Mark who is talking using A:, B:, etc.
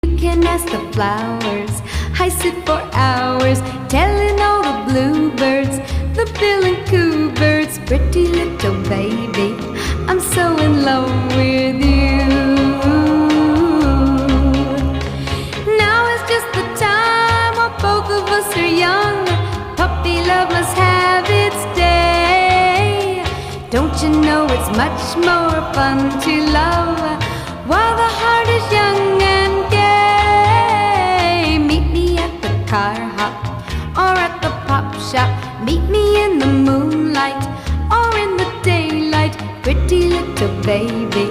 A: You can ask the flowers. I sit for hours telling all the bluebirds, the bill and coo birds, pretty little baby, I'm so in love with you. Now is just the time while both of us are young. Puppy love must have its day. Don't you know it's much more fun to love while the heart is young and gay? Meet me at the car hop or at the pop shop. Meet me in the moonlight or in the daylight, pretty little baby,